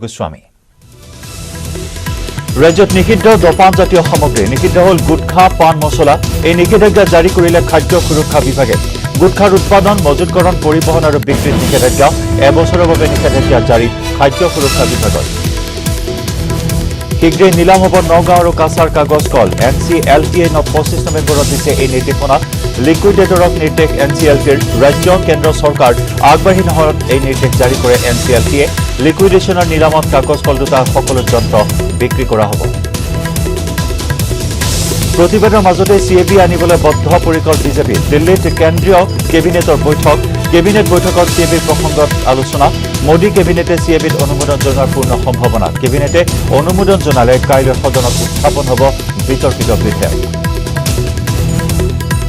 গোস্বামী ৰাজ্যত নিষিদ্ধ দপান জাতীয় সামগ্ৰী নিষিদ্ধ হল গুটখা পান মছলা এই নিষেধাজ্ঞা জাৰি কৰিলে খাদ্য সুৰক্ষা বিভাগে গুটখাৰ উৎপাদন মজুতকৰণ পৰিবহণ আৰু বিক্ৰীত নিষেধাজ্ঞা এবছৰৰ বাবে নিষেধাজ্ঞা জাৰি খাদ্য সুৰক্ষা বিভাগৰ শীঘ্ৰে নিলাম হ'ব নগাঁও আৰু কাছাৰ কাগজ কল NCLTয়ে 25 নৱেম্বৰত দিছে এই নিৰ্দেশনা লিকুইডেটৰক নিৰ্দেশ NCLTৰ ৰাজ্য কেন্দ্ৰ চৰকাৰ আগবাঢ়ি নহলত এই নিৰ্দেশ জাৰি কৰে NCLTয়ে লিকুইডেশ্যনৰ নিলামত কাগজ কল দুটা সকলো যন্ত্ৰ বিক্ৰী কৰা হ'ব প্ৰতিবেদনৰ মাজতে CAB আনিবলৈ বদ্ধপৰিকৰ বিজেপি দিল্লীত কেন্দ্ৰীয় কেবিনেটৰ বৈঠক কেবিনেট বৈঠকত CAB প্ৰসংগত আলোচনা মোদী কেবিনেটে CABত অনুমোদন জনোৱাৰ পূৰ্ণ সম্ভাৱনা কেবিনেটে অনুমোদন জনালে কাইলৈ সদনত উত্থাপন হ'ব বিতৰ্কিত বিধেয়ক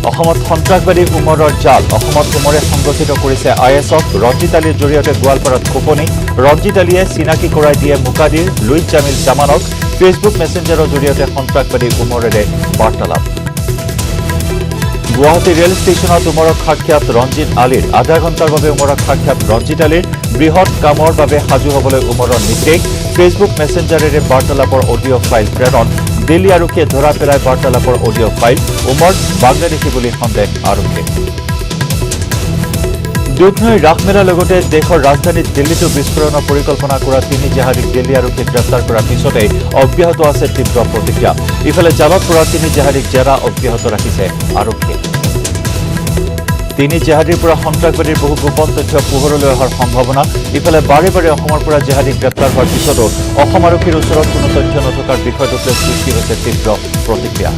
অসমত সন্ত্ৰাসবাদী উমৰৰ জাল অসমত উমৰে সংগঠিত কৰিছে ISক ৰঞ্জিত আলীৰ জৰিয়তে গোৱালপাৰাত খোপনি ৰঞ্জিত আলীয়ে চিনাকি কৰাই দিয়ে মুকাদিৰ লুইচ জামিল জামানক ফেচবুক মেছেঞ্জাৰৰ জৰিয়তে সন্ত্ৰাসবাদী উমৰেৰে বাৰ্তালাপ গুৱাহাটী ৰেল ষ্টেচনত উমৰক সাক্ষাৎ ৰঞ্জিত আলীৰ আধা ঘণ্টাৰ বাবে উমৰক সাক্ষাৎ ৰঞ্জিত আলীৰ বৃহৎ কামৰ বাবে সাজু হ'বলৈ উমৰৰ নিৰ্দেশ ফেচবুক মেছেঞ্জাৰেৰে বাৰ্তালাপৰ অডিঅ' ফাইল প্ৰেৰণ দিল্লী আৰক্ষীয়ে ধৰা পেলাই বাৰ্তালাপৰ অডিঅ' ফাইল উমৰ বাংলাদেশী বুলি সন্দেহ আৰক্ষী দুধনৈ ৰাসমেলাৰ লগতে দেশৰ ৰাজধানী দিল্লীতো বিস্ফোৰণৰ পৰিকল্পনা কৰা তিনি জাহাজীক দিল্লী আৰক্ষীয়ে গ্ৰেপ্তাৰ কৰাৰ পিছতে অব্যাহত আছে তীব্ৰ প্ৰতিক্ৰিয়া ইফালে জালত পৰা তিনি জাহাজীক জেৰা অব্যাহত ৰাখিছে আৰক্ষীয়ে তিনি জাহাজীৰ পৰা সন্ত্ৰাসবাদীৰ বহু গোপন তথ্য পোহৰলৈ অহাৰ সম্ভাৱনা ইফালে বাৰে বাৰে অসমৰ পৰা জাহাজীক গ্ৰেপ্তাৰ হোৱাৰ পিছতো অসম আৰক্ষীৰ ওচৰত কোনো তথ্য নথকাৰ বিষয়টোক লৈ সৃষ্টি হৈছে তীব্ৰ প্ৰতিক্ৰিয়া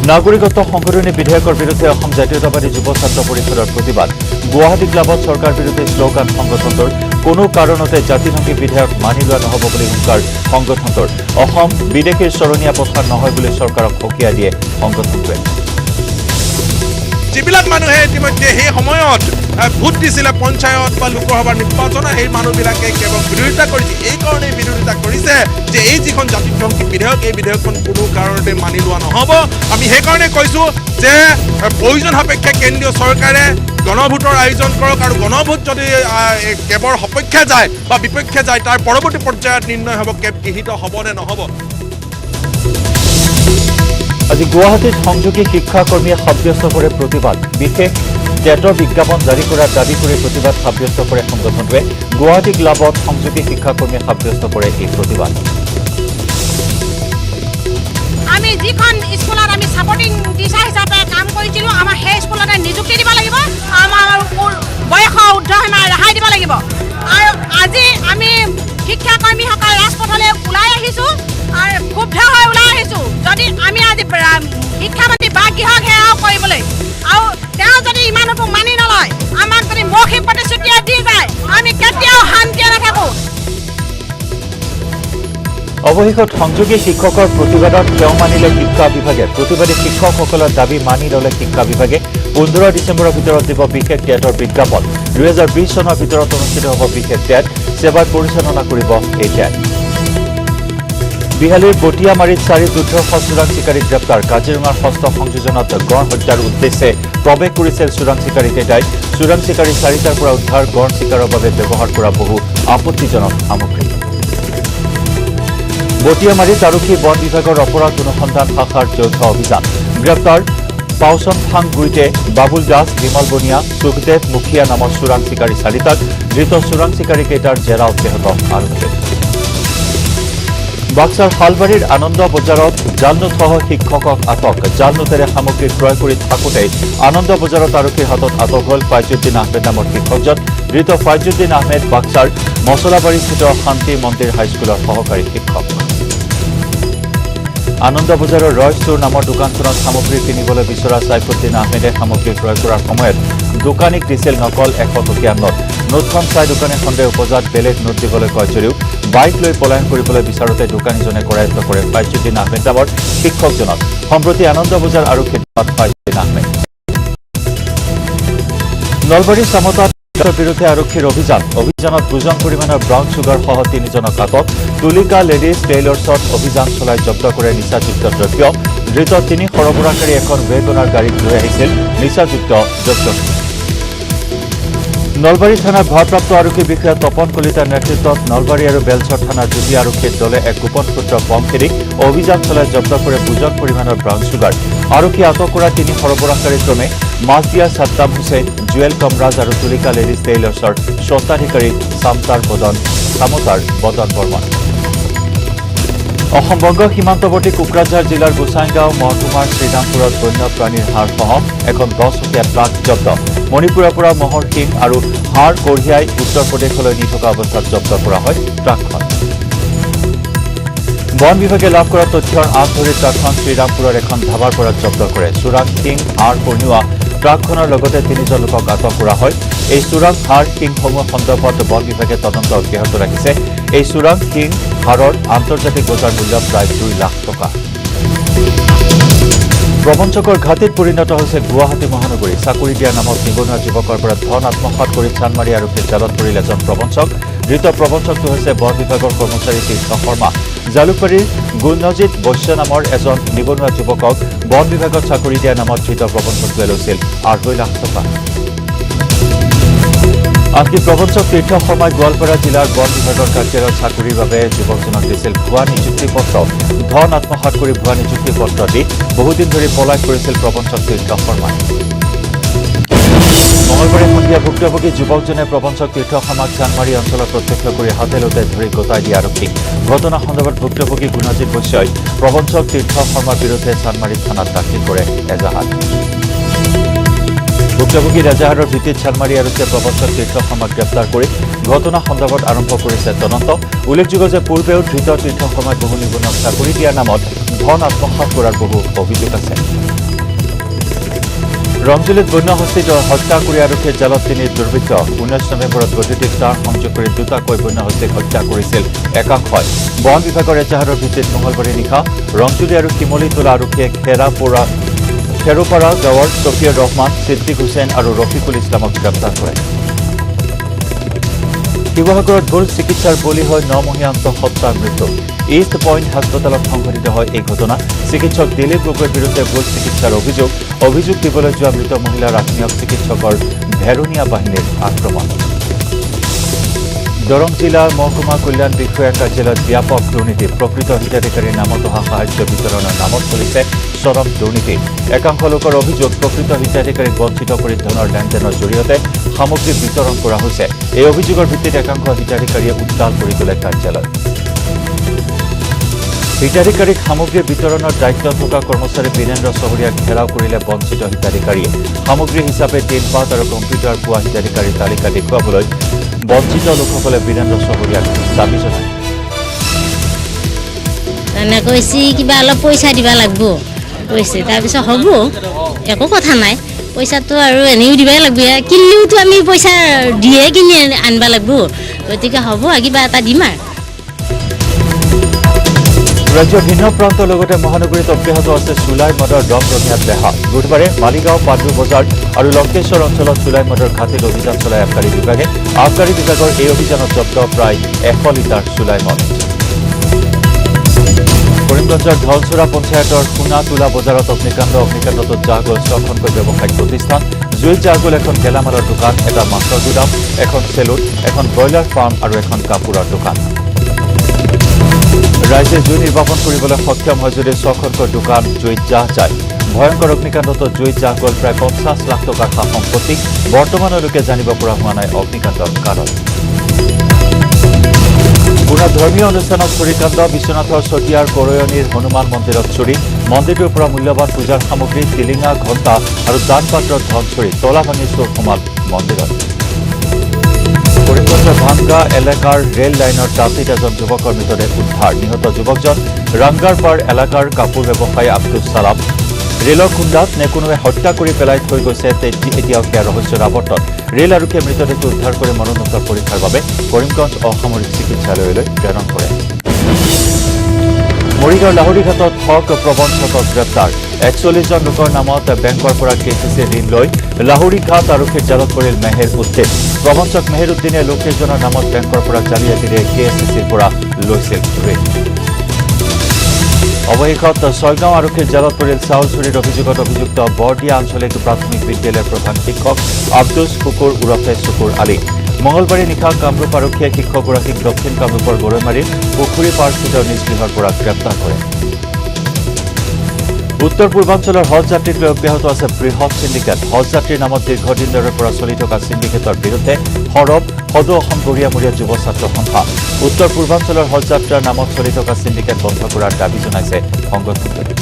নাগৰিকত্ব সংশোধনী বিধেয়কৰ বিৰুদ্ধে অসম জাতীয়তাবাদী যুৱ ছাত্ৰ পৰিষদৰ প্ৰতিবাদ গুৱাহাটী ক্লাবত চৰকাৰ বিৰোধী শ্লোগান সংগঠনটোৰ কোনো কাৰণতে জাতিসংঘী বিধেয়ক মানি লোৱা নহ'ব বুলি হুংকাৰ সংগঠনটোৰ অসম বিদেশীৰ চৰণীয়া পথাৰ নহয় বুলি চৰকাৰক সকীয়া দিয়ে সংগঠনটোৱে যিবিলাক মানুহে ইতিমধ্যে সেই সময়ত ভোট দিছিলে পঞ্চায়ত বা লোকসভাৰ নিৰ্বাচনত সেই মানুহবিলাকে কেৱল বিৰোধিতা কৰিছে এই কাৰণেই বিৰোধিতা কৰিছে যে এই যিখন জাতিসংঘী বিধেয়ক এই বিধেয়কখন কোনো কাৰণতে মানি লোৱা নহ'ব আমি সেইকাৰণে কৈছোঁ যে প্ৰয়োজন সাপেক্ষে কেন্দ্ৰীয় চৰকাৰে গণভোটৰ আয়োজন কৰক আৰু গণভোট যদি কেৱল সপক্ষে যায় বা বিপক্ষে যায় তাৰ পৰৱৰ্তী পৰ্যায়ত নিৰ্ণয় হ'ব গৃহীত হ'ব নে নহ'ব আজি গুৱাহাটীত সংযোগী শিক্ষাকৰ্মীয়ে সাব্যস্ত কৰে প্ৰতিবাদ বিশেষ টেটৰ বিজ্ঞাপন জাৰি কৰাৰ দাবী কৰি প্ৰতিবাদ সাব্যস্ত কৰে সংগঠনটোৱে গুৱাহাটী ক্লাবত সংযোগী শিক্ষাকৰ্মীয়ে সাব্যস্ত কৰে এই প্ৰতিবাদ আমি যিখন স্কুলত আমি সাপোৰ্টিং টিচাৰ হিচাপে কাম কৰিছিলোঁ আমাৰ সেই স্কুলতে নিযুক্তি দিব লাগিব আমাৰ বয়সৰ উৰ্ধসীমা ৰেহাই দিব লাগিব আৰু আজি আমি শিক্ষাকৰ্মীসকল ৰাজপথলৈ ওলাই আহিছোঁ আৰু ক্ষুব্ধ হৈ ওলাই আহিছোঁ যদি আমি আজি শিক্ষামন্ত্ৰী বা গৃহক সেৱাও কৰিবলৈ আৰু তেওঁ যদি ইমানতো মানি নলয় আমাক যদি মৌখিক প্ৰতিশ্ৰুতি দি যায় আমি কেতিয়াও শান্তিৰে নাথাকোঁ অৱশেষত সংযোগী শিক্ষকৰ প্ৰতিবাদত তেওঁ মানিলে শিক্ষা বিভাগে প্ৰতিবাদী শিক্ষকসকলৰ দাবী মানি ল'লে শিক্ষা বিভাগে 15 ডিচেম্বৰৰ ভিতৰত দিব বিশেষ টেটৰ বিজ্ঞাপন 2020 চনৰ ভিতৰত অনুষ্ঠিত হ'ব বিশেষ টেট সেৱাত পৰিচালনা কৰিব এই টেট বিহালীৰ বটিয়ামাৰীত 4 যুদ্ধ চোৰাং চিকাৰী গ্ৰেপ্তাৰ কাজিৰঙাৰ ষষ্ঠ সংযোজনত গড় হত্যাৰ উদ্দেশ্যে প্ৰৱেশ কৰিছিল চোৰাং চিকাৰীকেইটাই চোৰাং চিকাৰী 4টাৰ পৰা উদ্ধাৰ গড় চিকাৰৰ বাবে ব্যৱহাৰ কৰা বহু আপত্তিজনক সামগ্ৰী বটিয়ামাৰীত আৰক্ষী বন বিভাগৰ অপৰাধ অনুসন্ধান শাখাৰ যৌথ অভিযান গ্ৰেপ্তাৰ পাউচন ফাং গুইটে বাবুল দাস বিমল বনিয়া সুখদেৱ মুখিয়া নামৰ চোৰাং চিকাৰী 4টাক ধৃত চোৰাং চিকাৰীকেইটাৰ জেৰা অব্যাহত আৰক্ষীৰ বাক্সাৰ শালবাৰীৰ আনন্দ বজাৰত জালনোটসহ শিক্ষকক আটক জালনোটেৰে সামগ্ৰী ক্ৰয় কৰি থাকোঁতেই আনন্দ বজাৰত আৰক্ষীৰ হাতত আটক হ'ল ফাইজুদ্দিন আহমেদ নামৰ শিক্ষকজন ধৃত ফাইজুদ্দিন আহমেদ বাক্সাৰ মছলাবাৰীস্থিত শান্তি মন্দিৰ হাইস্কুলৰ সহকাৰী শিক্ষক আনন্দ বজাৰৰ ৰয় ষ্ট'ৰ নামৰ দোকানখনত সামগ্ৰী কিনিবলৈ বিচৰা সাইফুদ্দিন আহমেদে সামগ্ৰী ক্ৰয় কৰাৰ সময়ত দোকানীক দিছিল নকল 100 টকীয়া নোট নোটখন চাই দোকানী সন্দেহ উপজাত বেলেগ নোট দিবলৈ কয় যদিও বাইক লৈ পলায়ন কৰিবলৈ বিচাৰোতে দোকানীজনে কৰায়ত্ব কৰে ফাইজুদ্দিন আহমেদ নামৰ শিক্ষকজনক সম্প্ৰতি আনন্দ বজাৰ আৰক্ষীৰ ফাইজুদ্দিন আহমেদ নলবাৰী চামতাত বিৰুদ্ধে আৰক্ষীৰ অভিযানত দুজন পৰিমাণৰ ব্ৰাউন চুগাৰ সহ 3জনক আটক তুলিকা লেডিজ টেইলৰ্ছত অভিযান চলাই জব্দ কৰে নিচাযুক্ত দ্ৰব্য ধৃত 3 সৰবৰাহকাৰী এখন ৱেগনাৰ গাড়ীত লৈ আহিছিল নিচাযুক্ত দ্ৰব্য নলবাৰী থানাৰ ভাৰপ্ৰাপ্ত আৰক্ষী বিষয়া তপন কলিতাৰ নেতৃত্বত নলবাৰী আৰু বেলচৰ থানাৰ যুটী আৰক্ষীৰ দলে এক গোপন সূত্ৰ বম খেদি অভিযান চলাই জব্দ কৰে বুজন পৰিমাণৰ ব্ৰাউন চুগাৰ। আৰক্ষীয়ে আটক কৰা 3 সৰবৰাহকাৰী ক্ৰমে মাছদিয়া সাদ্দাম হুছেইন, জুৱেল কমৰাজ আৰু তুলিকা লেডিজ টেইলাৰ্ছৰ স্বত্বাধিকাৰী চামতাৰ বদন বৰ্মন। অসম বংগ সীমান্তৱৰ্তী কোকৰাঝাৰ জিলাৰ গোসাইগাঁও মহকুমাৰ শ্ৰীৰামপুৰত বন্যপ্ৰাণীৰ হাড়সহ এখন 10-চকীয়া ট্ৰাক জব্দ। মণিপুৰৰ পৰা মহৰ শিং আৰু হাড় কঢ়িয়াই উত্তৰ প্ৰদেশলৈ নি থকা অৱস্থাত জব্দ কৰা হয় ট্ৰাকখন। বন বিভাগে লাভ কৰা তথ্যৰ আঁচ ধৰি ট্ৰাকখন শ্ৰীৰামপুৰৰ এখন ধাবাৰ পৰা জব্দ কৰে। চোৰাং শিং হাড় কঢ়িওৱা ট্ৰাকখনৰ লগতে 3জন লোকক আটক কৰা হয়। এই চোৰাং হাড় শিংসমূহ সন্দৰ্ভত বন বিভাগে তদন্ত অব্যাহত ৰাখিছে। এই চোৰাং শিং হাড়ৰ আন্তৰ্জাতিক বজাৰ মূল্য প্ৰায় 2 লাখ টকা। প্ৰবঞ্চকৰ ঘাটিত পৰিণত হৈছে গুৱাহাটী মহানগৰী। চাকৰি দিয়াৰ নামত নিবনুৱা যুৱকৰ পৰা ধন আত্মসাৎ কৰি চানমাৰী আৰক্ষীৰ জালত পৰিল এজন প্ৰবঞ্চক। ধৃত প্ৰবঞ্চকটো হৈছে বন বিভাগৰ কৰ্মচাৰী তীৰ্থ শৰ্মা। জালুকবাৰীৰ গুণজিৎ বৈশ্য নামৰ এজন নিবনুৱা যুৱকক বন বিভাগত চাকৰি দিয়াৰ নামত ধৃত প্ৰবঞ্চকটোৱে লৈছিল 2.5 লাখ টকা। আনকি প্ৰবঞ্চক তীৰ্থ শৰ্মাই গোৱালপাৰা জিলাৰ বন বিভাগৰ কাৰ্যালয়ত চাকৰিৰ বাবে যুৱকজনক দিছিল ভুৱা নিযুক্তি পত্ৰ। ধন আত্মসাৎ কৰি ভুৱা নিযুক্তি পত্ৰ দি বহুদিন ধৰি পলায়ন কৰিছিল প্ৰবঞ্চক তীৰ্থ শৰ্মাই। মঙলবাৰে সন্ধিয়া ভুক্তভোগী যুৱকজনে প্ৰবঞ্চক তীৰ্থ শৰ্মাক চানমাৰী অঞ্চলত প্ৰত্যক্ষ কৰি হাতে লোতে ধৰি গোটাই দিয়া আৰক্ষীক। ঘটনা সন্দৰ্ভত ভুক্তভোগী গুণজিৎ বৈশ্যই প্ৰবঞ্চক তীৰ্থ শৰ্মাৰ বিৰুদ্ধে চানমাৰী থানাত দাখিল কৰে এজাহাৰ। ভুক্তভোগী এজাহাৰৰ ভিত্তিত চানমাৰী আৰক্ষীয়ে প্ৰবঞ্চক তীৰ্থ শৰ্মাক গ্ৰেপ্তাৰ কৰি ঘটনা সন্দৰ্ভত আৰম্ভ কৰিছে তদন্ত। উল্লেখযোগ্য যে পূৰ্বেও ধৃত তীৰ্থ শৰ্মাই বহু নিবনুৱাক চাকৰি দিয়াৰ নামত ধন আত্মসাৎ কৰাৰ বহু অভিযোগ আছে। ৰংজুলিত বন্য হস্তীত হত্যা কৰি আৰক্ষীৰ জালত 3 দুৰ্বৃত্ত। 19 নৱেম্বৰত বৈদ্যুতিক তাঁৰ সংযোগ কৰি দুটাকৈ বন্য হস্তীক হত্যা কৰিছিল একাংশই। বন বিভাগৰ এজাহাৰৰ ভিত্তিত মঙলবাৰে নিশা ৰংজুলি আৰু শিমলীতোলা আৰক্ষীয়ে খেৰোপাৰা গাঁৱৰ ছফিয়ৰ ৰহমান, সিদ্দিক হুছেইন আৰু ৰফিকুল ইছলামক গ্ৰেপ্তাৰ কৰে। শিৱসাগৰত ভুল চিকিৎসাৰ বলি হৈ 9-মহীয়া আন্তঃসত্ত্বাৰ মৃত্যু। ইষ্ট পইণ্ট হাস্পতালত সংঘটিত হয় এই ঘটনা। চিকিৎসক দিলীপ গগৈৰ বিৰুদ্ধে ভুল চিকিৎসাৰ অভিযোগ দিবলৈ যোৱা মৃত মহিলাৰ আত্মীয়ক চিকিৎসকৰ ভেৰুনীয়া বাহিনীৰ আক্ৰমণ। দৰং জিলাৰ মহকুমা কল্যাণ বিষয়াৰ কাৰ্যালয়ত ব্যাপক দুৰ্নীতি। প্ৰকৃত হিতাধিকাৰীৰ নামত অহা সাহায্য বিতৰণৰ নামত চলিছে চৰম দুৰ্নীতি। একাংশ লোকৰ অভিযোগ প্ৰকৃত হিতাধিকাৰীক বঞ্চিত কৰি ধনৰ লেনদেনৰ জৰিয়তে সামগ্ৰী বিতৰণ কৰা হৈছে। এই অভিযোগৰ ভিত্তিত একাংশ হিতাধিকাৰীয়ে উত্তাল কৰি তোলে কাৰ্যালয়। হিতাধিকাৰীক সামগ্ৰী বিতৰণৰ দায়িত্ব থকা কৰ্মচাৰী বীৰেন্দ্ৰ চহৰীয়াক ঘেৰাও কৰিলে বঞ্চিত হিতাধিকাৰীয়ে। সামগ্ৰী হিচাপে টিনপাত আৰু কম্পিউটাৰ পোৱা হিতাধিকাৰীৰ তালিকা দেখুৱাবলৈ বঞ্চিত লোকসকলে বীৰেন্দ্ৰ চহৰীয়াক দাবী জনায়। কৈছে কিবা অলপ পইচা দিব লাগিব কৈছে, তাৰপিছত হ'ব একো কথা নাই, পইচাটো আৰু এনেও দিবই লাগিব, কিনিলেওতো আমি পইচা দিয়ে কিনি আনিব লাগিব, গতিকে হ'ব কিবা এটা দিম আৰু। ৰাজ্যৰ ভিন্ন প্ৰান্তৰ লগতে মহানগৰীত অব্যাহত আছে চুলাই মদৰ দমদমীয়া বেহা। বুধবাৰে মালিগাঁও, পাণ্ডু বজাৰ আৰু লংকেশ্বৰ অঞ্চলত চুলাই মদৰ ঘাটিত অভিযান চলাই আবকাৰী বিভাগে। আবকাৰী বিভাগৰ এই অভিযানত জব্দ প্ৰায় 100 লিটাৰ চুলাই মদ। কৰিমগঞ্জৰ ধলচুৰা পঞ্চায়তৰ সোণাতোলা বজাৰত অগ্নিকাণ্ডত জাহ গ'ল 6খনকৈ ব্যৱসায়িক প্ৰতিষ্ঠান। জুইত জাহ গ'ল এখন গেলামালৰ দোকান, এটা মাছৰ গুদাম, এখন চেলুন, এখন ব্ৰইলাৰ ফাৰ্ম আৰু এখন কাপোৰৰ দোকান। ৰাইজে জুই নিৰ্বাপন কৰিবলৈ সক্ষম হয় যদি 6খনকৈ দোকান জুইত জাহ যায়। ভয়ংকৰ অগ্নিকাণ্ডত জুইত জাহ গ'ল প্ৰায় 50 লাখ টকাৰ সা সম্পত্তি। বৰ্তমানলৈকে জানিব পৰা হোৱা নাই অগ্নিকাণ্ডৰ কাৰণ। পুনৰ ধৰ্মীয় অনুষ্ঠানত চুৰিকাণ্ড। বিশ্বনাথৰ চতিয়াৰ কৰয়নীৰ হনুমান মন্দিৰত চুৰি। মন্দিৰটোৰ পৰা মূল্যৱান পূজাৰ সামগ্ৰী, টিলিঙা, ঘণ্টা আৰু দান পাত্ৰৰ ধন চুৰি। তলা ভাঙি চোৰ সোমাল মন্দিৰত। কৰিমগঞ্জৰ ভাংগা এলেকাৰ ৰেল লাইনৰ টাঁতিত এজন যুৱকৰ মৃতদেহ উদ্ধাৰ। নিহত যুৱকজন ৰাংগাৰপাৰ এলেকাৰ কাপোৰ ব্যৱসায়ী আব্দুল ছালাম। ৰেলৰ খুন্দাত নে কোনোৱে হত্যা কৰি পেলাই থৈ গৈছে এতিয়াও সেয়া ৰহস্যৰ আৱৰ্তন। ৰেল আৰক্ষীয়ে মৃতদেহটো উদ্ধাৰ কৰি মৰণোত্তৰ পৰীক্ষাৰ বাবে কৰিমগঞ্জ অসামৰিক চিকিৎসালয়লৈ প্ৰেৰণ কৰে। মৰিগাঁৱৰ লাহৰীঘাটত ঠগ প্ৰবঞ্চকক গ্ৰেপ্তাৰ। 41জন লোকৰ নামত বেংকৰ পৰা KCC ঋণ লৈ লাহৰীঘাট আৰক্ষীৰ জালত পৰিল মেহেৰ উদ্দিন। প্ৰবঞ্চক মেহেৰ উদ্দিনে লোককেইজনৰ নামত বেংকৰ পৰা জালিয়াতিৰে KCCৰ পৰা লৈছিল ঋণ। অৱশেষত ছয়গাঁও আৰক্ষীৰ জালত পৰিল চাউল চুৰিৰ অভিযোগত অভিযুক্ত বৰদিয়া আঞ্চলিক প্ৰাথমিক বিদ্যালয়ৰ প্ৰধান শিক্ষক আব্দুছ কুকুৰ ওৰফে চুকুৰ আলী মঙলবাৰে নিশা কামৰূপ আৰক্ষীয়ে শিক্ষকগৰাকীক দক্ষিণ কামৰূপৰ গৰৈমাৰীৰ পুখুৰী পাৰস্থিত নিজ গৃহৰ পৰা গ্ৰেপ্তাৰ কৰে উত্তৰ পূৰ্বাঞ্চলৰ হজ যাত্ৰীক লৈ অব্যাহত আছে বৃহৎ সিন্ডিকেট হজ যাত্ৰীৰ নামত দীৰ্ঘদিন ধৰে পৰা চলি থকা সিন্ডিকেটৰ বিৰুদ্ধে সৰব সদৌ অসম গৰিয়ামূৰীয়া যুৱ ছাত্ৰ সন্থা উত্তৰ পূৰ্বাঞ্চলৰ হজ যাত্ৰাৰ নামত চলি থকা সিন্ডিকেট বন্ধ কৰাৰ দাবী জনাইছে সংগঠনটোৱে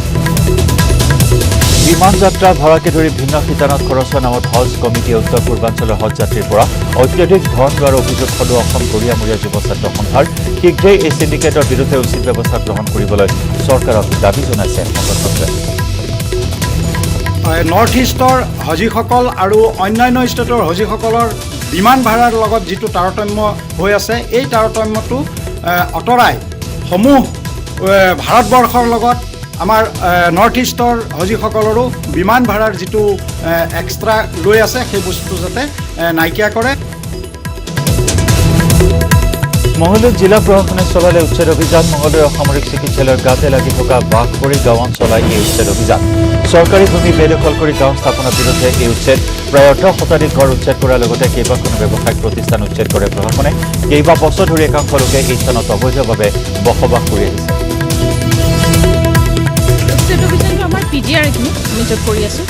বিমান যাত্ৰা ভাড়াকে ধৰি ভিন্ন শিতানত খৰচৰ নামত হজ কমিটিয়ে উত্তৰ পূৰ্বাঞ্চলৰ হজ যাত্ৰীৰ পৰা অত্যধিক ধন লোৱাৰ অভিযোগ সদৌ অসম গৰিয়ামূৰীয়া যুৱ ছাত্ৰ সন্থাৰ শীঘ্ৰেই এই সিন্ডিকেটৰ বিৰুদ্ধে উচিত ব্যৱস্থা গ্ৰহণ কৰিবলৈ চৰকাৰক দাবী জনাইছে সংগঠনটোৱে নৰ্থ ইষ্টৰ হজীসকল আৰু অন্যান্য ষ্টেটৰ হজীসকলৰ বিমান ভাড়াৰ লগত যিটো তাৰতম্য হৈ আছে এই তাৰতম্যটো অতৰাই সমূহ ভাৰতবৰ্ষৰ লগত আমাৰ নৰ্থ ইষ্টৰ হজীসকলৰো বিমান ভাড়াৰ যিটো এক্সট্ৰা লৈ আছে সেই বস্তুটো যাতে নাইকিয়া কৰে মঙলদৈ জিলা প্ৰশাসনে চলালে উচ্ছেদ অভিযান মঙলদৈ অসামৰিক চিকিৎসালয়ৰ গাতে লাগি থকা বাঘপৰি গাঁৱত চলাই এই উচ্ছেদ অভিযান চৰকাৰী ভূমি বেদখল কৰি গাঁও স্থাপনৰ বিৰুদ্ধে এই উচ্ছেদ প্ৰায় 18 শতাধিক ঘৰ উচ্ছেদ কৰাৰ লগতে কেইবাখনো ব্যৱসায়িক প্ৰতিষ্ঠান উচ্ছেদ কৰে প্ৰশাসনে কেইবা বছৰ ধৰি একাংশ লোকে এই স্থানত অবৈধভাৱে বসবাস কৰি আহিছে উচ্ছেদ অভিযানটো আমাৰ পিজিআৰখিনি আমি য'ত কৰি আছোঁ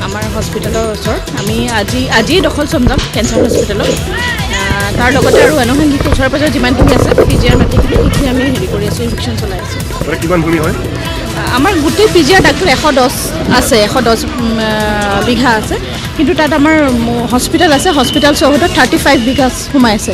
আমাৰ হস্পিটেলৰ ওচৰত আমি আজি দখল চমজাম কেঞ্চাৰ হস্পিটেলত তাৰ লগতে আৰু আনুষংগিক ওচৰে পাজৰে যিমানখিনি আছে পিজিআৰ মাটিখিনি সেইখিনি আমি হেৰি কৰি আছোঁ ইনভেকশ্যন চলাই আছোঁ কিমান ভূমি হয় আমাৰ গোটেই পিজিআৰ ডাক্তৰ 110 আছে 110 বিঘা আছে কিন্তু তাত আমাৰ হস্পিটেল আছে হস্পিটেল চৌহদত 35 বিঘা সোমাই আছে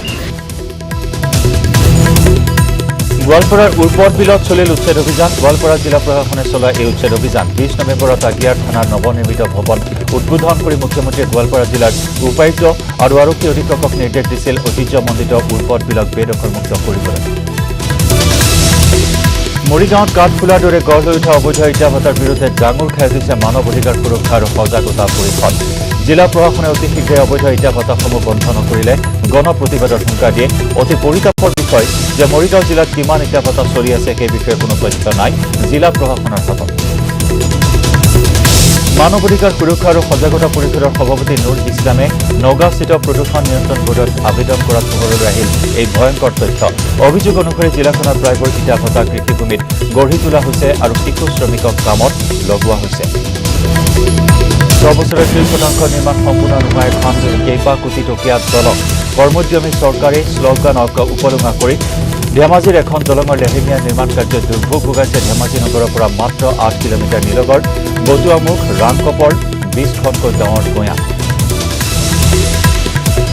গোৱালপাৰাৰ উৰ্পদ বিলত চলিল উচ্ছেদ অভিযান গোৱালপাৰা জিলা প্ৰশাসনে চলোৱা এই উচ্ছেদ অভিযান 20 নৱেম্বৰত আগিয়াৰ থানাৰ নৱনিৰ্মিত ভৱন উদ্বোধন কৰি মুখ্যমন্ত্ৰীয়ে গোৱালপাৰা জিলাৰ উপায়ুক্ত আৰু আৰক্ষী অধীক্ষকক নিৰ্দেশ দিছিল ঐতিহ্যমণ্ডিত উৰ্পদ বিলক বেদখলমুক্ত কৰিবলৈ মৰিগাঁৱত কাঠফুলাৰ দৰে গঢ় লৈ উঠা অবৈধ ইটা ভাটাৰ বিৰুদ্ধে ডাঙৰ খাই উঠিছে মানৱ অধিকাৰ সুৰক্ষা আৰু সজাগতা পৰিষদ জিলা প্ৰশাসনে অতি শীঘ্ৰে অবৈধ ইটা ভাটাসমূহ বন্ধ নকৰিলে গণ প্ৰতিবাদৰ হুংকাৰ দিয়ে অতি পৰিতাপৰ বিষয় যে মৰিগাঁও জিলাত কিমান ইটা ভাটা চলি আছে সেই বিষয়ে কোনো তথ্য নাই জিলা প্ৰশাসনৰ হাতত মানৱ অধিকাৰ সুৰক্ষা আৰু সজাগতা পৰিষদৰ সভাপতি নুৰ ইছলামে নগাঁওস্থিত প্ৰদূষণ নিয়ন্ত্ৰণ বোৰ্ডত আবেদন কৰাত পোহৰলৈ আহিল এই ভয়ংকৰ তথ্য অভিযোগ অনুসৰি জিলাখনৰ প্ৰায়বোৰ ইটা ভাটা কৃষিভূমিত গঢ়ি তোলা হৈছে আৰু শিশু শ্ৰমিকক কামত লগোৱা হৈছে 6 বছৰৰ 30% নিৰ্মাণ সম্পূৰ্ণ নোহোৱা এখন কেইবা কোটি টকীয়া দলং কৰ্মোদ্যমী চৰকাৰী শ্লোগানক উপলুঙা কৰি ধেমাজিৰ এখন দলঙৰ লেহেমীয়া নিৰ্মাণ কাৰ্যত দুৰ্ভোগ ভোগাইছে ধেমাজি নগৰৰ পৰা মাত্ৰ 8 কিলোমিটাৰ নিলগৰ বটুৱামুখ ৰাংকপৰ 20খনকৈ গাঁৱৰ গঞা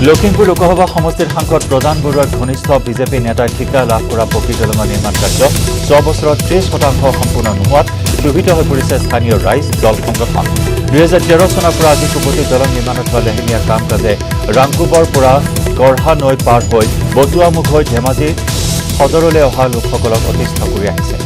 লখিমপুৰ লোকসভা সমষ্টিৰ সাংসদ প্ৰধান বৰুৱাৰ ঘনিষ্ঠ বিজেপি নেতাই ঠিকা লাভ কৰা পকী দলঙৰ নিৰ্মাণ কাৰ্য 6 বছৰত 30% সম্পূৰ্ণ নোহোৱাত ক্ষোভিত হৈ পৰিছে স্থানীয় ৰাইজ দল সংগঠন 2013 চনৰ পৰা আজি কুপতি দলং নিৰ্মাণত হোৱা লেহেমীয়া কাম কাজে ৰাংকুবৰ পৰা গঢ়া নৈ পাৰ হৈ বটুৱামুখ হৈ ধেমাজি সদৰলৈ অহা লোকসকলক অতিষ্ঠ কৰি আহিছে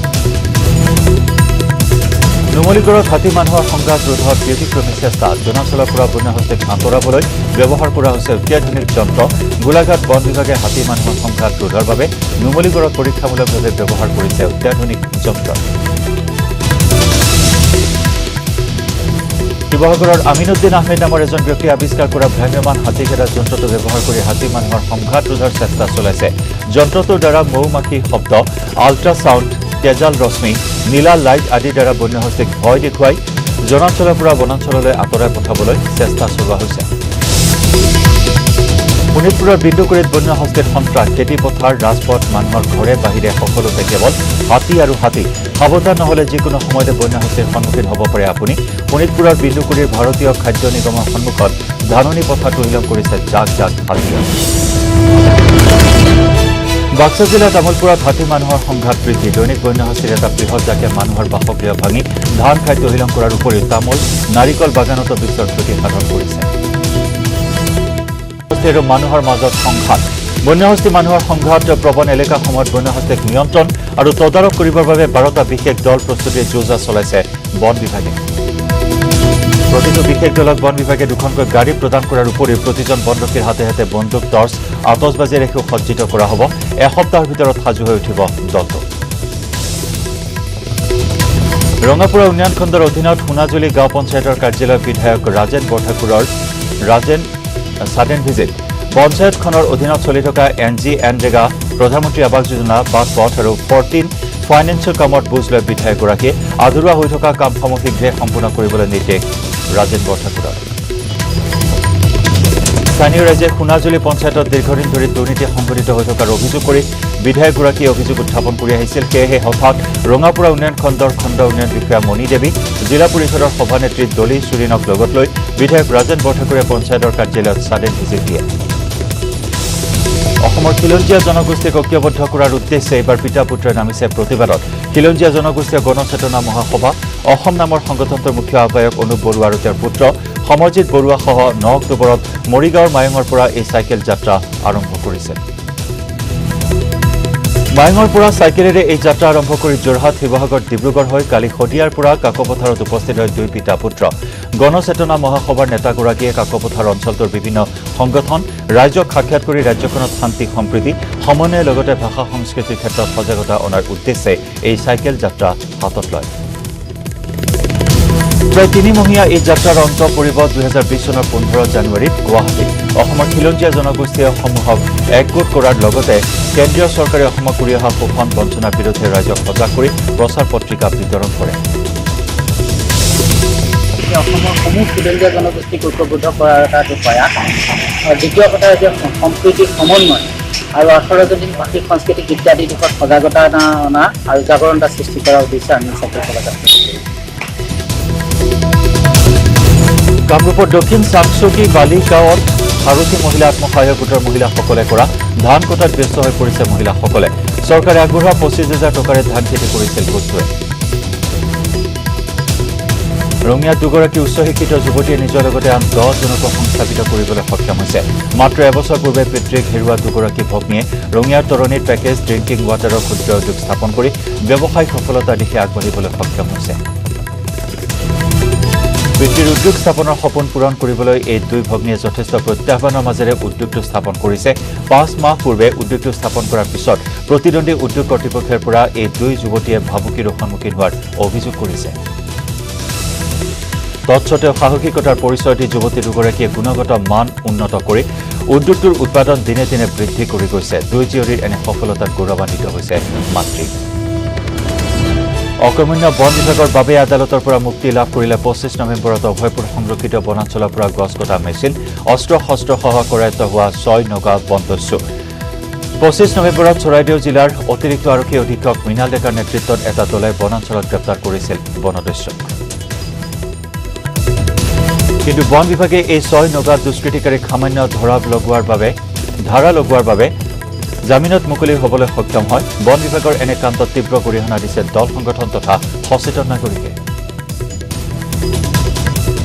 নুমলীগড়ত হাতী মানুহৰ সংঘাত ৰোধত ব্যতিক্ৰমী চেষ্টা জনাচলৰ পৰা বন্যহস্তীক আঁতৰাবলৈ ব্যৱহাৰ কৰা হৈছে অত্যাধুনিক যন্ত্ৰ গোলাঘাট বন বিভাগে হাতী মানুহৰ সংঘাত ৰোধৰ বাবে নুমলীগড়ত পৰীক্ষামূলকভাৱে ব্যৱহাৰ কৰিছে অত্যাধুনিক যন্ত্ৰ শিৱসাগৰৰ আমিনুদ্দিন আহমেদ নামৰ এজন ব্যক্তিয়ে আৱিষ্কাৰ কৰা ভ্ৰাম্যমান হাতীঘেৰা যন্ত্ৰটো ব্যৱহাৰ কৰি হাতী মানুহৰ সংঘাত ৰোধৰ চেষ্টা চলাইছে যন্ত্ৰটোৰ দ্বাৰা মৌমাখি শব্দ আল্ট্ৰাছাউণ্ড তেজাল ৰশ্মি নীলা লাইট আদিৰ দ্বাৰা বন্যহস্তীক ভয় দেখুৱাই জনাঞ্চলৰ পৰা বনাঞ্চললৈ আঁতৰাই পঠাবলৈ চেষ্টা চলোৱা হৈছে শোণিতপুৰৰ বিন্দুগুৰিত বন্যহস্তীৰ সন্ত্ৰাস খেতিপথাৰ ৰাজপথ মানুহৰ ঘৰে বাহিৰে সকলোতে কেৱল হাতী আৰু হাতী সাৱধান নহ'লে যিকোনো সময়তে বন্যহস্তীৰ সন্মুখীন হ'ব পাৰে আপুনি শোণিতপুৰৰ বিন্দুগুৰিৰ ভাৰতীয় খাদ্য নিগমৰ সন্মুখত ধাননি পথাৰ তহিলং কৰিছে জাক জাক হাতী বাক্সা জিলাৰ তামোলপুৰত হাতী মানুহৰ সংঘাত বৃদ্ধি দৈনিক বন্যহস্তীৰ এটা বৃহৎ জাকে মানুহৰ বাসগৃহ ভাঙি ধান খাই তহিলং কৰাৰ উপৰিও তামোল নাৰিকল বাগানতো বিস্তৰ ক্ষতি সাধন কৰিছে মানুহৰ মাজত সংঘাত বন্যহস্তী মানুহৰ সংঘাত প্ৰবণ এলেকাসমূহত বন্যহস্তীক নিয়ন্ত্ৰণ আৰু তদাৰক কৰিবৰ বাবে 12টা বিশেষ দল প্ৰস্তুতিৰ যোজা চলাইছে বন বিভাগে প্ৰতিটো বিশেষ দলক বন বিভাগে দুখনকৈ গাড়ী প্ৰদান কৰাৰ উপৰিও প্ৰতিজন বনৰক্ষীৰ হাতে হাতে বন্দুক টৰ্চ আতচবাজীৰে সজ্জিত কৰা হ'ব এসপ্তাহৰ ভিতৰত সাজু হৈ উঠিব দলটো ৰঙাপুৰা উন্নয়ন খণ্ডৰ অধীনত সোণাজুলি গাঁও পঞ্চায়তৰ কাৰ্যালয় বিধায়ক ৰাজেন বৰঠাকুৰৰ ছাডেন ভিজিট পঞ্চায়তখনৰ অধীনত চলি থকা NGNৰেগা প্ৰধানমন্ত্ৰী আৱাস যোজনা বাট পথ আৰু 14 ফাইনেন্সিয়েল কামত বুজ লৈ বিধায়কগৰাকীয়ে আধৰুৱা হৈ থকা কামসমূহ শীঘ্ৰে সম্পূৰ্ণ কৰিবলৈ নিৰ্দেশ ৰাজেন বৰঠাকুৰৰ স্থানীয় ৰাইজে সোণাজুলি পঞ্চায়তত দীৰ্ঘদিন ধৰি দুৰ্নীতি সংঘটিত হৈ থকাৰ অভিযোগ কৰি বিধায়কগৰাকীয়ে অভিযোগ উত্থাপন কৰি আহিছিল সেয়েহে হঠাৎ ৰঙাপুৰা উন্নয়ন খণ্ডৰ খণ্ড উন্নয়ন বিষয়া মণি দেৱী জিলা পৰিষদৰ সভানেত্ৰী দলি চুৰিনক লগত লৈ বিধায়ক ৰাজেন বৰঠাকুৰে পঞ্চায়তৰ কাৰ্যালয়ত ছাডেন ভিজিট দিয়ে অসমৰ খিলঞ্জীয়া জনগোষ্ঠীক ঐক্যবদ্ধ কৰাৰ উদ্দেশ্যে এইবাৰ পিতা পুত্ৰই নামিছে প্ৰতিবাদত খিলঞ্জীয়া জনগোষ্ঠীয় গণচেতনা মহাসভা অসম নামৰ সংগঠনটোৰ মুখ্য আহ্বায়ক অনুপ বৰুৱা আৰু তেওঁৰ পুত্ৰ সমৰজিৎ বৰুৱাসহ 9 অক্টোবৰত মৰিগাঁৱৰ মায়ঙৰ পৰা এই চাইকেল যাত্ৰা আৰম্ভ কৰিছে মায়ঙৰ পৰা চাইকেলেৰে এই যাত্ৰা আৰম্ভ কৰি যোৰহাট শিৱসাগৰ ডিব্ৰুগড় হৈ কালি শদিয়াৰ পৰা কাকপথাৰত উপস্থিত হয় দুই পিতা পুত্ৰ গণচেতনা মহাসভাৰ নেতাগৰাকীয়ে কাকপথাৰ অঞ্চলটোৰ বিভিন্ন সংগঠন ৰাজ্যক সাক্ষাৎ কৰি ৰাজ্যখনত শান্তি সম্প্ৰীতি সমন্বয়ৰ লগতে ভাষা সংস্কৃতিৰ ক্ষেত্ৰত সজাগতা অনাৰ উদ্দেশ্যে এই চাইকেল যাত্ৰা হাতত লয় প্ৰায় 3 মহীয়া এই যাত্ৰাৰ অন্ত পৰিব 2020 চনৰ 15 জানুৱাৰীত গুৱাহাটীত অসমৰ খিলঞ্জীয়া জনগোষ্ঠীয় সমূহক একগোট কৰাৰ লগতে কেন্দ্ৰীয় চৰকাৰে অসমক কৰি অহা শোষণ বঞ্চনাৰ বিৰুদ্ধে ৰাইজক সজাগ কৰি প্ৰচাৰ পত্ৰিকা বিতৰণ কৰে অসমৰ সমূহ খিলঞ্জীয়া জনগোষ্ঠীক ঐক্যবদ্ধ কৰাৰ এটা প্ৰয়াস আৰু দ্বিতীয় কথা হৈছে সম্প্ৰীতি সমন্বয় আৰু 18 দিন ভাষিক সাংস্কৃতিক ইত্যাদি দিশত সজাগতা অনা আৰু জাগৰণতা সৃষ্টি কৰাৰ উদ্দেশ্যে আমি চাইকেল চলাচল কৰিছোঁ কামৰূপৰ দক্ষিণ চাকচকী বালি গাঁৱত সাৰথী মহিলা আত্মসহায়ক গোটৰ মহিলাসকলে কৰা ধান কটাত ব্যস্ত হৈ পৰিছে মহিলাসকলে চৰকাৰে আগবঢ়োৱা 25,000 টকাৰে ধান খেতি কৰিছিল গোটটোৱে ৰঙিয়াত দুগৰাকী উচ্চ শিক্ষিত যুৱতীয়ে নিজৰ লগতে আন 10 জনক সংস্থাপিত কৰিবলৈ সক্ষম হৈছে মাত্ৰ এবছৰ পূৰ্বে পিতৃক হেৰুওৱা দুগৰাকী ভগ্নীয়ে ৰঙিয়াৰ তৰণীত পেকেজ ড্ৰিংকিং ৱাটাৰৰ ক্ষুদ্ৰ উদ্যোগ স্থাপন কৰি ব্যৱসায়িক সফলতাৰ দিশে আগবাঢ়িবলৈ সক্ষম হৈছে পিতৃৰ উদ্যোগ স্থাপনৰ সপোন পূৰণ কৰিবলৈ এই দুই ভগ্নীয়ে যথেষ্ট প্ৰত্যাহ্বানৰ মাজেৰে উদ্যোগটো স্থাপন কৰিছে 5 মাহ পূৰ্বে উদ্যোগটো স্থাপন কৰাৰ পিছত প্ৰতিদ্বন্দ্বী উদ্যোগ কৰ্তৃপক্ষৰ পৰা এই দুই যুৱতীয়ে ভাবুকিৰ সন্মুখীন হোৱাৰ অভিযোগ কৰিছে তৎসত্ত্বেও সাহসিকতাৰ পৰিচয় দি যুৱতী দুগৰাকীয়ে গুণগত মান উন্নত কৰি উদ্যোগটোৰ উৎপাদন দিনে দিনে বৃদ্ধি কৰি গৈছে দুই জীয়ৰীৰ এনে সফলতাত গৌৰৱান্বিত হৈছে মাতৃ অকৰ্মণ্য বন বিভাগৰ বাবে আদালতৰ পৰা মুক্তি লাভ কৰিলে 25 নৱেম্বৰত অভয়পুৰ সংৰক্ষিত বনাঞ্চলৰ পৰা গছ কটা মেচিন অস্ত্ৰ শস্ত্ৰসহ কৰায়ত্ব হোৱা 6 নগা বনদস্যু 25 নৱেম্বৰত চৰাইদেউ জিলাৰ অতিৰিক্ত আৰক্ষী অধীক্ষক মৃণাল ডেকাৰ নেতৃত্বত এটা দলে বনাঞ্চলত গ্ৰেপ্তাৰ কৰিছিল বনদস্যুক কিন্তু বন বিভাগে এই 6 নগা দুষ্কৃতিকাৰীক সামান্য ধাৰা লগোৱাৰ বাবে জামিনত মুকলি হ'বলৈ সক্ষম হয় বন বিভাগৰ এনে কান্তত তীব্ৰ গৰিহণা দিছে দল সংগঠন তথা সচেতন নাগৰিকে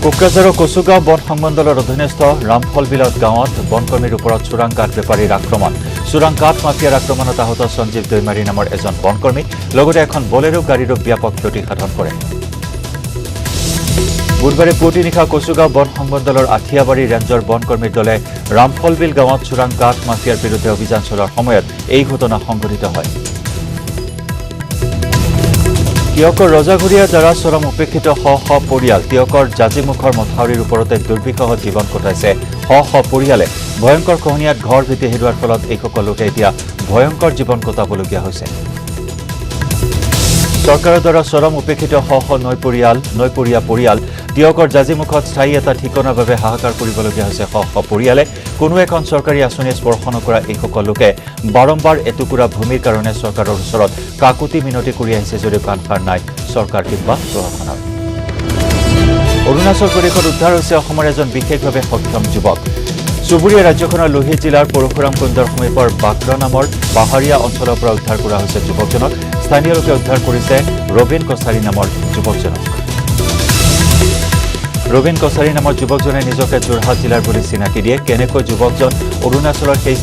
কোকৰাঝাৰৰ কচুগাঁও বন সংমণ্ডলৰ অধীনস্থ ৰামফল বিলত গাঁৱত বনকৰ্মীৰ ওপৰত চোৰাং কাঠ বেপাৰীৰ আক্ৰমণ চোৰাং কাঠ মাফিয়াৰ আক্ৰমণত আহত সঞ্জীৱ দৈমাৰী নামৰ এজন বনকৰ্মী লগতে এখন বলেৰো গাড়ীৰো ব্যাপক ক্ষতি সাধন কৰে বুধবাৰে পুৱতি নিশা কচুগাঁও বন সংমণ্ডলৰ আঠিয়াবাৰী ৰেঞ্জৰ বনকৰ্মীৰ দলে ৰামফলবিল গাঁৱত চোৰাং কাঠ মাফিয়াৰ বিৰুদ্ধে অভিযান চলোৱাৰ সময়ত এই ঘটনা সংঘটিত হয় তিয়কৰ ৰজাঘৰীয়াৰ দ্বাৰা চৰম উপেক্ষিত শ পৰিয়াল তিয়কৰ জাজিমুখৰ মথাউৰিৰ ওপৰতে দুৰ্বিষহ জীৱন কটাইছে শ পৰিয়ালে ভয়ংকৰ খহনীয়াত ঘৰ ভিটি হেৰুৱাৰ ফলত এইসকল লোকে এতিয়া ভয়ংকৰ জীৱন কটাবলগীয়া হৈছে চৰকাৰৰ দ্বাৰা চৰম উপেক্ষিত শ নৈপৰীয়া পৰিয়াল তিয়কৰ জাজিমুখত স্থায়ী এটা ঠিকনাৰ বাবে হাহাকাৰ কৰিবলগীয়া হৈছে শ পৰিয়ালে কোনো এখন চৰকাৰী আঁচনি স্পৰ্শ নকৰা এইসকল লোকে বাৰম্বাৰ এটুকুৰা ভূমিৰ কাৰণে চৰকাৰৰ ওচৰত কাকুতি মিনতি কৰি আহিছে যদিও কাণসাৰ নাই চৰকাৰ কিংবা প্ৰশাসনৰ অৰুণাচল প্ৰদেশত উদ্ধাৰ হৈছে অসমৰ এজন বিশেষভাৱে সক্ষম যুৱক চুবুৰীয়া ৰাজ্যখনৰ লোহিত জিলাৰ পৰশুৰাম কুণ্ডৰ সমীপৰ বাক্ৰা নামৰ পাহাৰীয়া অঞ্চলৰ পৰা উদ্ধাৰ কৰা হৈছে যুৱকজনক স্থানীয় লোকে উদ্ধাৰ কৰিছে ৰবীন কছাৰী নামৰ যুৱকজনক ৰবীন কছাৰী নামৰ যুৱকজনে নিজকে যোৰহাট জিলাৰ বুলি চিনাকি দিয়ে কেনেকৈ যুৱকজন অৰুণাচলৰ সেই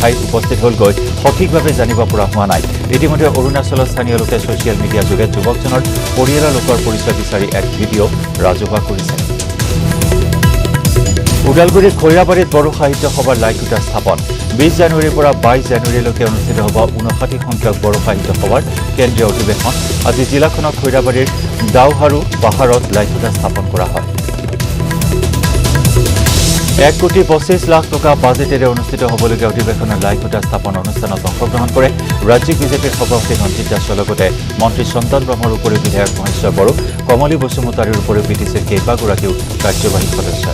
ঠাইত উপস্থিত হ'লগৈ সঠিকভাৱে জানিব পৰা হোৱা নাই ইতিমধ্যে অৰুণাচলৰ স্থানীয় লোকে ছ'চিয়েল মিডিয়া যোগে যুৱকজনৰ পৰিয়ালৰ লোকৰ পৰিচয় বিচাৰি এক ভিডিঅ' ৰাজহুৱা কৰিছে ওদালগুৰিৰ খৈৰাবাৰীত বড়ো সাহিত্য সভাৰ লাইকুটা স্থাপন 20 জানুৱাৰীৰ পৰা 22 জানুৱাৰীলৈকে অনুষ্ঠিত হ'ব 59 সংখ্যক বড়ো সাহিত্য সভাৰ কেন্দ্ৰীয় অধিৱেশন। আজি জিলাখনৰ খৈৰাবাৰীৰ দাওহাৰু পাহাৰত লাইটখুঁটা স্থাপন কৰা হয়। 1,25,00,000 টকা বাজেটেৰে অনুষ্ঠিত হ'বলগীয়া অধিৱেশনৰ লাইটখুঁটা স্থাপন অনুষ্ঠানত অংশগ্ৰহণ কৰে ৰাজ্যিক বিজেপিৰ সভাপতি ৰঞ্জিত দাসৰ লগতে মন্ত্ৰী সন্তান ব্ৰহ্মৰ উপৰিও বিধায়ক মহেশ্বৰ বড়ো, কমলী বসুমতাৰীৰ উপৰিও বিটিচিৰ কেইবাগৰাকীও কাৰ্যবাহী সদস্য।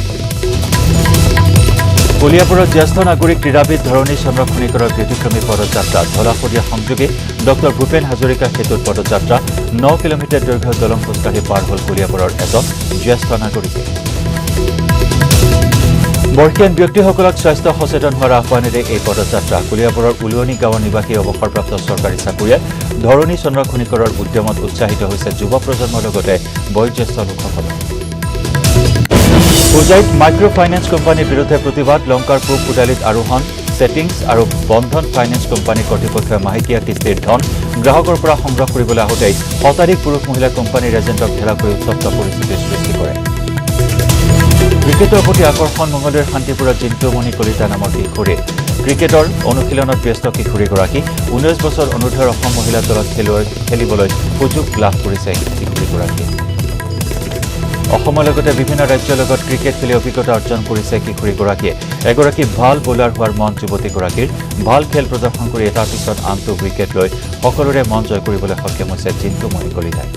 কলিয়াপুৰত জ্যেষ্ঠ নাগৰিক ক্ৰীড়াবিদ ধৰণী চন্দ্ৰ খনিকৰৰ ব্যতিক্ৰমী পদযাত্ৰা ধলাশদিয়া সংযোগী ডক্টৰ ভূপেন হাজৰিকা সেতুৰ পদযাত্ৰা 9 কিলোমিটাৰ দৈৰ্ঘ্যৰ দলং খোজকাঢ়ি পাৰ হ'ল কলিয়াপুৰৰ এজন জ্যেষ্ঠ নাগৰিকে। বৰ্ষীয়ান ব্যক্তিসকলক স্বাস্থ্য সচেতন হোৱাৰ আহ্বানেৰে এই পদযাত্ৰা। কলিয়াপুৰৰ উলুৱনী গাঁৱৰ নিবাসী অৱসৰপ্ৰাপ্ত চৰকাৰী চাকৰিয়াল ধৰণী চন্দ্ৰ খনিকৰৰ উদ্যমত উৎসাহিত হৈছে যুৱ প্ৰজন্মৰ লগতে বয়োজ্যেষ্ঠ লোকসকল। হোজাইত মাইক্ৰ' ফাইনেন্স কোম্পানীৰ বিৰুদ্ধে প্ৰতিবাদ। লংকাৰ পূব উদালিত আৰোহণ ছেটিংছ আৰু বন্ধন ফাইনেন্স কোম্পানী কৰ্তৃপক্ষই মাহেকীয়া কিস্তিৰ ধন গ্ৰাহকৰ পৰা সংগ্ৰহ কৰিবলৈ আহোঁতেই শতাধিক পুৰুষ মহিলা কোম্পানীৰ এজেণ্টক ঘেৰা কৰি উত্তপ্ত পৰিস্থিতিৰ সৃষ্টি কৰে। ক্ৰিকেটৰ প্ৰতি আকৰ্ষণ মঙলদৈৰ শান্তিপুৰত জিন্তুমণি কলিতা নামৰ কিশোৰীৰ ক্ৰিকেটৰ অনুশীলনত ব্যস্ত কিশোৰীগৰাকী 19 বছৰ অনুৰ্ধৰ অসম মহিলা দলত খেলিবলৈ সুযোগ লাভ কৰিছে কিশোৰীগৰাকীয়ে। অসমৰ লগতে বিভিন্ন ৰাজ্যৰ লগত ক্ৰিকেট খেলি অভিজ্ঞতা অৰ্জন কৰিছে কিশোৰীগৰাকীয়ে। এগৰাকী ভাল বলাৰ হোৱাৰ মন যুৱতীগৰাকীৰ। ভাল খেল প্ৰদৰ্শন কৰি এটাৰ পিছত আনটো উইকেট লৈ সকলোৰে মন জয় কৰিবলৈ সক্ষম হৈছে জিন্তুমণি কলিতাই।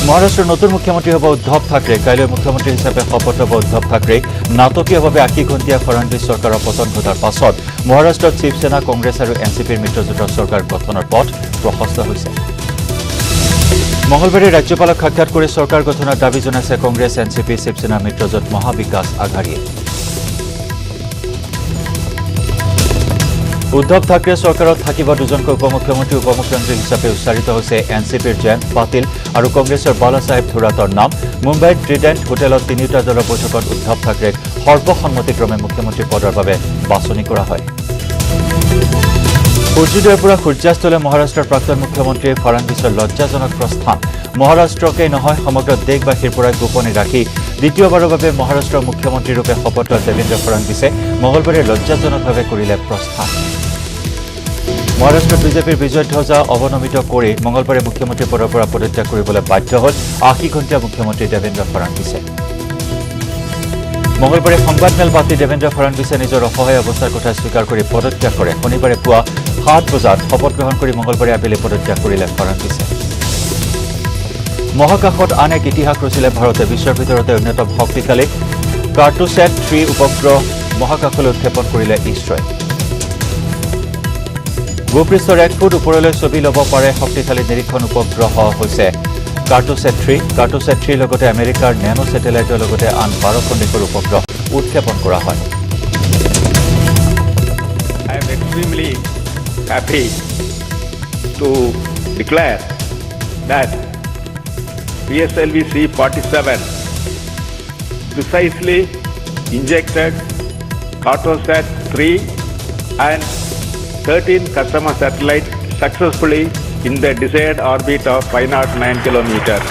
মহাৰাষ্ট্ৰৰ নতুন মুখ্যমন্ত্ৰী হ'ব উদ্ধৱ ঠাকৰে। কাইলৈ মুখ্যমন্ত্ৰী হিচাপে শপত ল'ব উদ্ধৱ ঠাকৰে। নাটকীয়ভাৱে 80 ঘণ্টীয়া ফডনবিছ চৰকাৰৰ পতন ঘটাৰ পাছত মহাৰাষ্ট্ৰত শিৱসেনা, কংগ্ৰেছ আৰু এনচিপিৰ মিত্ৰজোঁটৰ চৰকাৰ গঠনৰ পথ প্ৰশস্ত হৈছে। মঙলবাৰে ৰাজ্যপালক সাক্ষাৎ কৰি চৰকাৰ গঠনৰ দাবী জনাইছে কংগ্ৰেছ, এনচিপি, শিৱসেনা মিত্ৰজোঁট মহাবিকাশ আঘাড়ীয়ে। উদ্ধৱ ঠাকৰে চৰকাৰত থাকিব দুজনকৈ উপমুখ্যমন্ত্ৰী হিচাপে উচ্চাৰিত হৈছে এনচিপিৰ জয়ন্ত পাটিল আৰু কংগ্ৰেছৰ বালাচাহেব থোৰাটৰ নাম। মুম্বাইৰ ট্ৰিডেণ্ট হোটেলত তিনিওটা দলৰ বৈঠকত উদ্ধৱ ঠাকৰেক সৰ্বসন্মতিক্ৰমে মুখ্যমন্ত্ৰী পদৰ বাবে বাছনি কৰা হয়। সূৰ্যোদয়ৰ পৰা সূৰ্যাস্তলৈ মহাৰাষ্ট্ৰৰ প্ৰাক্তন মুখ্যমন্ত্ৰী ফডনবিছৰ লজ্জাজনক প্ৰস্থান। মহাৰাষ্ট্ৰকেই নহয় সমগ্ৰ দেশবাসীৰ পৰা গোপনে ৰাখি দ্বিতীয়বাৰৰ বাবে মহাৰাষ্ট্ৰৰ মুখ্যমন্ত্ৰীৰূপে শপত লোৱা দেৱেন্দ্ৰ ফডনবিছে মঙলবাৰে লজ্জাজনকভাৱে কৰিলে প্ৰস্থান। মহাৰাষ্ট্ৰত বিজেপিৰ বিজয় ধ্বজা অৱনমিত কৰি মঙলবাৰে মুখ্যমন্ত্ৰী পদৰ পৰা পদত্যাগ কৰিবলৈ বাধ্য হ'ল 80 ঘণ্টীয়া মুখ্যমন্ত্ৰী দেৱেন্দ্ৰ ফডনবিছে। মঙলবাৰে সংবাদমেল পাতি দেৱেন্দ্ৰ ফডনবিছে নিজৰ অসহায় অৱস্থাৰ কথা স্বীকাৰ কৰি পদত্যাগ কৰে। শনিবাৰে পুৱা 7 বজাত শপত গ্ৰহণ কৰি মঙলবাৰে আবেলি পদত্যাগ কৰিলে ফডনবিছে। মহাকাশত আন এক ইতিহাস ৰচিলে ভাৰতে। বিশ্বৰ ভিতৰতে অন্যতম শক্তিশালী কাৰ্টোছেট 3 উপগ্ৰহ মহাকাশলৈ উৎক্ষেপণ কৰিলে ইছৰোই। ভূপৃষ্ঠৰ 1 ফুট ওপৰলৈ ছবি ল'ব পাৰে শক্তিশালী নিৰীক্ষণ উপগ্ৰহ হৈছে কাৰ্টোছেট 3। কাৰ্টোছেট 3 লগতে আমেৰিকাৰ নেনো ছেটেলাইটৰ লগতে আন 12খন দেশৰ উপগ্ৰহ উৎক্ষেপণ কৰা হয়। I am extremely happy to declare that PSLV C-47 precisely injected Cartosat 3 and 13 customer satellites successfully in the desired orbit of 509 kilometers.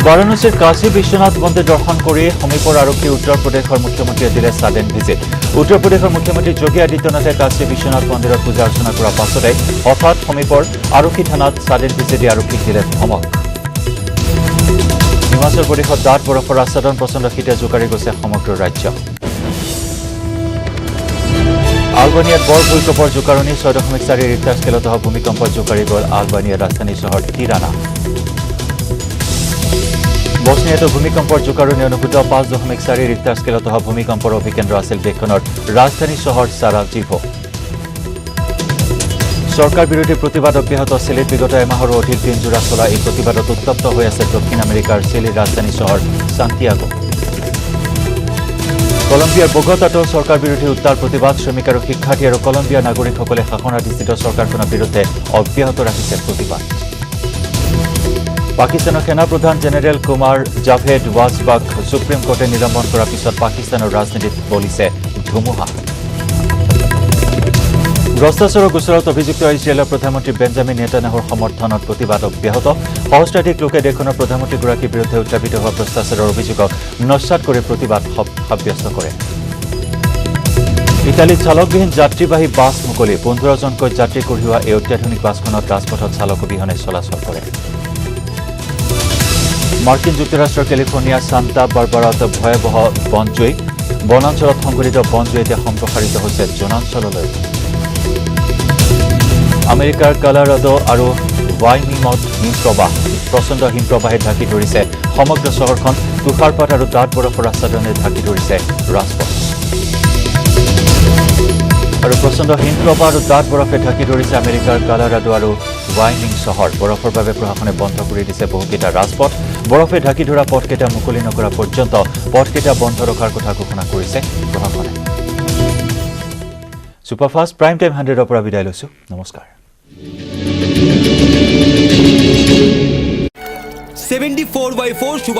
বাৰাণসীৰ কাশী বিশ্বনাথ মন্দিৰ দৰ্শন কৰি সমীপৰ আৰক্ষী উত্তৰ প্ৰদেশৰ মুখ্যমন্ত্ৰীয়ে দিলে ছাডেন ভিজিট। উত্তৰ প্ৰদেশৰ মুখ্যমন্ত্ৰী যোগী আদিত্যনাথে কাশী বিশ্বনাথ মন্দিৰত পূজা অৰ্চনা কৰাৰ পাছতে হঠাৎ সমীপৰ আৰক্ষী থানাত ছাডেন ভিজিট দি আৰক্ষীক দিলে ধমক। হিমাচল প্ৰদেশত ডাঠ বৰফৰ আচ্ছাদন প্ৰচণ্ড শীতে জোকাৰি গৈছে সমগ্ৰ ৰাজ্য। আলবানিয়াত বৰ ভূঁইকঁপৰ জোকাৰণি 6.4 ৰিক্টাৰ স্কেলত অহা ভূমিকম্পত জোকাৰি গ'ল আলবানিয়াৰ ৰাজধানী চহৰ তিৰানা। বছনিয়াতো ভূমিকম্পৰ জোকাৰণি অনুভূত 5.4 ৰিক্টাৰ স্কেলত অহা ভূমিকম্পৰ অভিকেন্দ্ৰ আছিল দেশখনৰ ৰাজধানী চহৰ সাৰাজিভো। চৰকাৰ বিৰোধী প্ৰতিবাদ অব্যাহত চিলিত বিগত এমাহৰো অধিক দিনজোৰা চলা এই প্ৰতিবাদত উত্তপ্ত হৈ আছে দক্ষিণ আমেৰিকাৰ চিলিৰ ৰাজধানী চহৰ সান্তিয়াগো। কলম্বিয়াৰ বগোটাতো চৰকাৰ বিৰোধী উত্তাল প্ৰতিবাদ। শ্ৰমিক আৰু শিক্ষাৰ্থী আৰু কলম্বিয়াৰ নাগৰিকসকলে শাসনাধিষ্ঠিত চৰকাৰখনৰ বিৰুদ্ধে অব্যাহত ৰাখিছে প্ৰতিবাদ। পাকিস্তানৰ সেনাপ্ৰধান জেনেৰেল কুমাৰ জাভেদ ৱাজবাক সুপ্ৰিম কোৰ্টে নিলম্বন কৰাৰ পিছত পাকিস্তানৰ ৰাজনীতিত বলিছে ধুমুহা। ভ্ৰষ্টাচাৰৰ গোচৰত অভিযুক্ত ইজৰাইলৰ প্ৰধানমন্ত্ৰী বেঞ্জামিন নেতান্যাহুৰ সমৰ্থনত প্ৰতিবাদ অব্যাহত সহস্ৰাধিক লোকে দেশখনৰ প্ৰধানমন্ত্ৰীগৰাকীৰ বিৰুদ্ধে উত্থাপিত হোৱা ভ্ৰষ্টাচাৰৰ অভিযোগক নস্যাৎ কৰি প্ৰতিবাদ সাব্যস্ত কৰে ইটালীত চালকবিহীন যাত্ৰীবাহী বাছ মুকলি 15জনকৈ যাত্ৰী কঢ়িওৱা এই অত্যাধুনিক বাছখনত ৰাজপথত চালক অবিহনে চলাচল কৰে মাৰ্কিন যুক্তৰাষ্ট্ৰৰ কেলিফৰ্ণিয়াৰ সান্তা বাৰবাৰাত ভয়াৱহ বনজুই বনাঞ্চলত সংঘটিত বনজুই এতিয়া সম্প্ৰসাৰিত হৈছে জনাঞ্চললৈ আমেৰিকাৰ কলৰাডো আৰু ৱাইমিঙত হিমপ্ৰবাহ প্ৰচণ্ড হিমপ্ৰবাহে ঢাকি ধৰিছে সমগ্ৰ চহৰখন তুষাৰপাত আৰু ডাঠ বৰফৰ আচ্ছাদনে ঢাকি ধৰিছে ৰাজপথ আৰু প্ৰচণ্ড হিমপ্ৰবাহ আৰু ডাঠ বৰফে ঢাকি ধৰিছে আমেৰিকাৰ কলৰাডো আৰু ৱাইমিং চহৰ বৰফৰ বাবে প্ৰশাসনে বন্ধ কৰি দিছে বহুকেইটা ৰাজপথ বৰফে ঢাকি ধৰা পথকেইটা মুকলি নকৰা পৰ্যন্ত পথকেইটা বন্ধ ৰখাৰ কথা ঘোষণা কৰিছে প্ৰশাসনে ছুপাৰফাষ্ট প্ৰাইম টাইম 100ৰ পৰা বিদায় লৈছো নমস্কাৰ 74/4